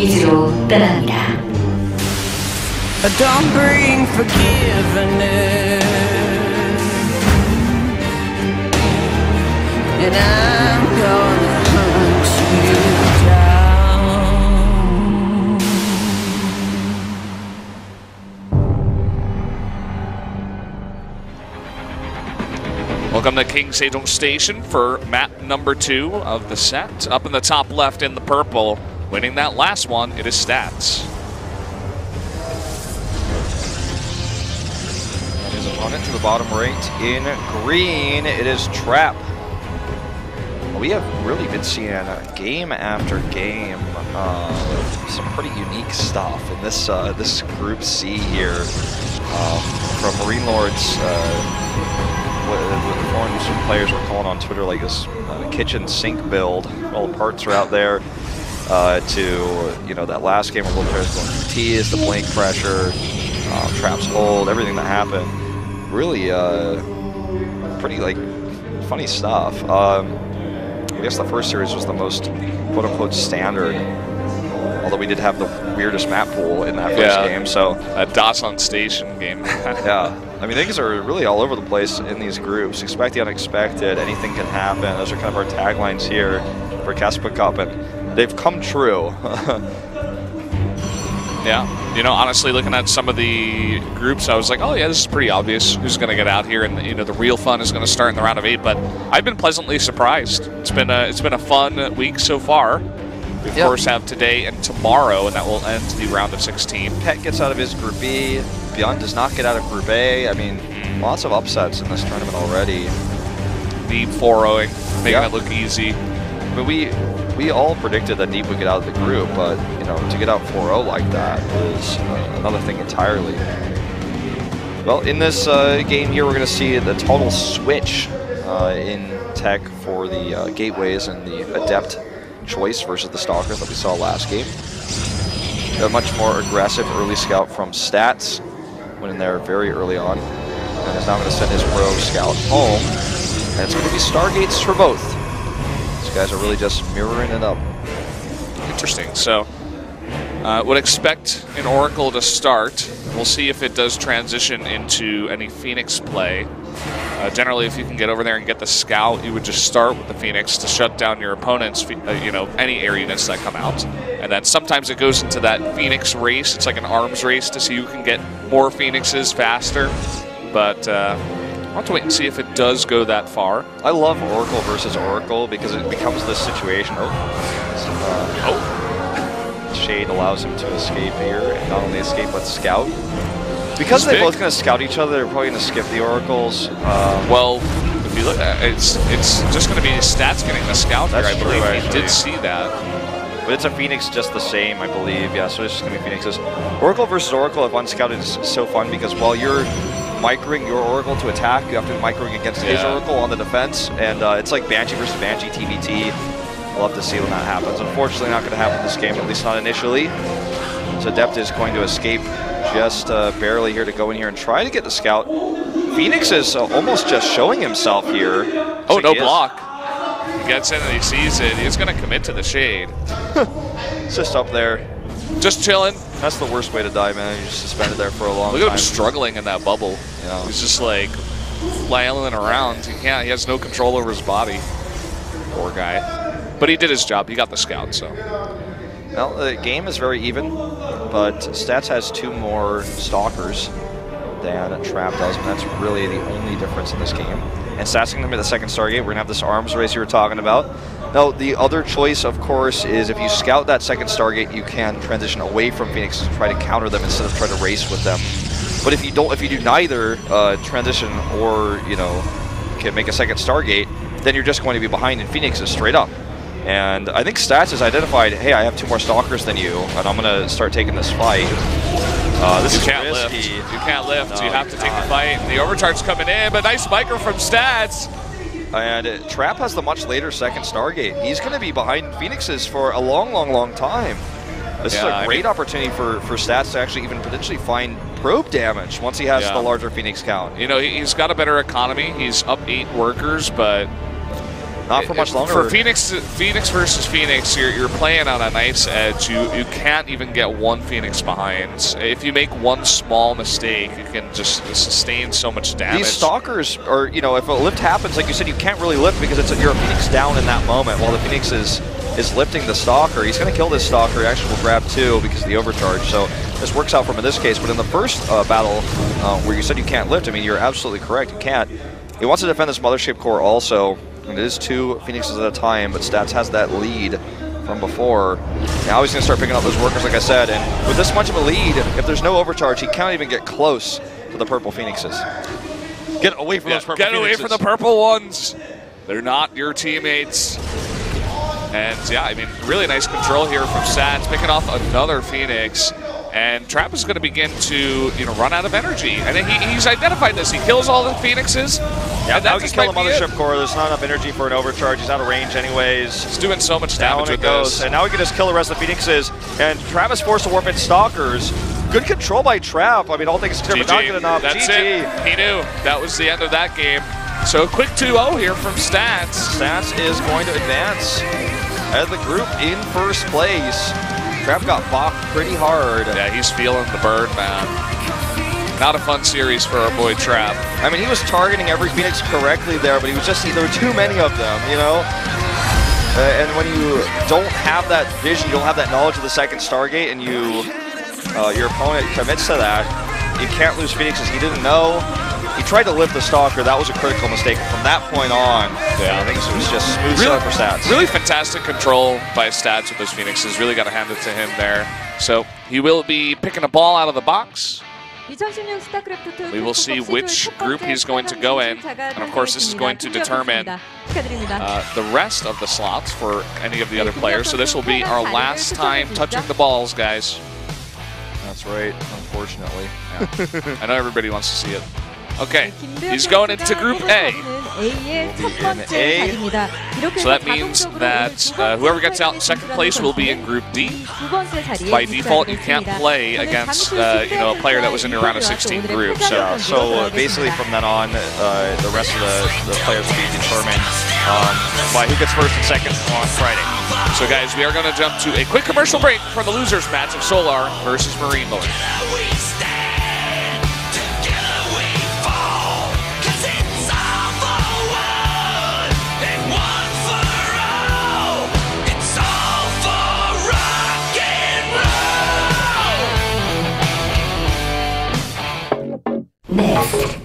기지로 떠납니다. Don't bring forgiveness, and I'm gonna hunt you down. Welcome to KeSPA Station for map number 2 of the set. Up in the top left in the purple, winning that last one, it is Stats. His opponent to the bottom right in green, it is Trap. We have really been seeing game after game some pretty unique stuff in this this Group C here. From Marine Lords, what some players were calling on Twitter like this kitchen sink build. All the parts are out there. To that last game where both players going for T's, the blank pressure, Trap's hold, everything that happened. Really, pretty funny stuff. I guess the first series was the most quote-unquote standard, although we did have the weirdest map pool in that first game. So a Dawson Station game. Yeah, I mean things are really all over the place in these groups. Expect the unexpected. Anything can happen. Those are kind of our taglines here for KeSPA Cup, and they've come true. Yeah, honestly, looking at some of the groups, I was like, oh yeah, this is pretty obvious who's going to get out here, and the real fun is going to start in the round of 8. But I've been pleasantly surprised. It's been a fun week so far. We of course have today and tomorrow, and that will end the round of 16. Pet gets out of his Group B. Beyond does not get out of Group A. I mean, lots of upsets in this tournament already. Deep 4-0ing, making it look easy. I mean, we all predicted that Deep would get out of the group, but to get out 4-0 like that is another thing entirely. Well, in this game here, we're going to see the total switch in tech for the gateways and the adept choice versus the stalkers that we saw last game. A much more aggressive early scout from Stats, went in there very early on, and is now going to send his pro scout home. And it's going to be Stargates for both. These guys are really just mirroring it up. Interesting. So, would expect an Oracle to start. We'll see if it does transition into any Phoenix play. Generally, if you can get over there and get the scout, you would just start with the Phoenix to shut down your opponent's, any air units that come out. And then sometimes it goes into that Phoenix race. It's like an arms race to see who can get more Phoenixes faster. But I'll have to wait and see if it does go that far. I love Oracle versus Oracle because it becomes this situation. Shade allows him to escape here, and not only escape but scout. Because they're both going to scout each other, they're probably going to skip the Oracles. Well, if you look at it, it's just going to be Stats getting the scout here, I believe. He did see that. But it's a Phoenix just the same, I believe. Yeah, so it's just going to be Phoenixes. Oracle versus Oracle, if unscouted, is so fun because while you're microing your Oracle to attack, you have to be microing against his Oracle on the defense. And it's like Banshee versus Banshee, TBT. I'll love to see when that happens. Unfortunately, not going to happen this game, at least not initially. So Adept is going to escape just barely here to go in here and try to get the scout. Phoenix is almost just showing himself here. Oh, no block. He gets in and he sees it. He's going to commit to the shade. It's just up there. Just chilling. That's the worst way to die, man. You're just suspended there for a long time. Look at him struggling in that bubble. Yeah. He's just like flailing around. He has no control over his body. Poor guy. But he did his job. He got the scout, so. Well, the game is very even, but Stats has 2 more stalkers than Trap does, and that's really the only difference in this game. And Stats going to be the second Stargate. We're going to have this arms race you were talking about. Now, the other choice, of course, is if you scout that second Stargate, you can transition away from Phoenix to try to counter them instead of try to race with them. But if you do neither transition or can make a second Stargate, then you're just going to be behind in Phoenixes straight up. And I think Stats has identified, hey, I have 2 more stalkers than you, and I'm going to start taking this fight. This is risky. Lift. You can't lift. No, you have to take the fight. The overcharge coming in, but nice spiker from Stats. And Trap has the much later second Stargate. He's going to be behind Phoenixes for a long, long, long time. This is a great opportunity for Stats to actually even potentially find probe damage once he has the larger Phoenix count. He's got a better economy. He's up 8 workers, but Not for much longer. For Phoenix versus Phoenix, you're playing on a nice edge. You can't even get one Phoenix behind. If you make one small mistake, you can just sustain so much damage. These Stalkers, or if a lift happens, like you said, you can't really lift because you're a Phoenix down in that moment. While the Phoenix is lifting the Stalker, he's going to kill this Stalker. He actually will grab 2 because of the overcharge. So this works out for him in this case. But in the first battle, where you said you can't lift, I mean, you're absolutely correct. You can't. He wants to defend this Mothership Core also. And it is 2 Phoenixes at a time, but Stats has that lead from before. Now he's going to start picking up those workers, like I said. And with this much of a lead, if there's no overcharge, he can't even get close to the purple Phoenixes. Get away from those purple Get Phoenixes. away from the purple ones. They're not your teammates. And yeah, I mean, really nice control here from Stats, picking off another Phoenix. And Trap is going to begin to, run out of energy. And he's identified this. He kills all the Phoenixes. Yeah, now he can kill the Mothership Core. There's not enough energy for an overcharge. He's out of range anyways. He's doing so much damage with this. And now he can just kill the rest of the Phoenixes. And Trap is forced to warp in Stalkers. Good control by Trap. I mean, all things considered, but not good enough. That's GG. it. He knew. That was the end of that game. So a quick 2-0 here from Stats. Stats is going to advance as the group in first place. Trap got bopped pretty hard. Yeah, he's feeling the burn, man. Not a fun series for our boy Trap. I mean, he was targeting every Phoenix correctly there, but he was just, there were too many of them, and when you don't have that vision, you don't have that knowledge of the second Stargate, and your opponent commits to that, you can't lose Phoenixes. He didn't know. He tried to lift the Stalker. That was a critical mistake. From that point on, I think it was just smooth sailing for Stats. Really fantastic control by Stats with those Phoenixes. Really got to hand it to him there. So he will be picking a ball out of the box. We will see which group he's going to go in. And of course, this is going to determine the rest of the slots for any of the other players. So this will be our last time touching the balls, guys. That's right, unfortunately. Yeah. I know everybody wants to see it. Okay, he's going into Group A. So that means that whoever gets out in second place will be in Group D. By default, you can't play against a player that was in your round of 16 group. So basically from then on, the rest of the players will be determined by who gets first and second on Friday. So guys, we are going to jump to a quick commercial break for the losers match of Solar versus Marine Lord. Next.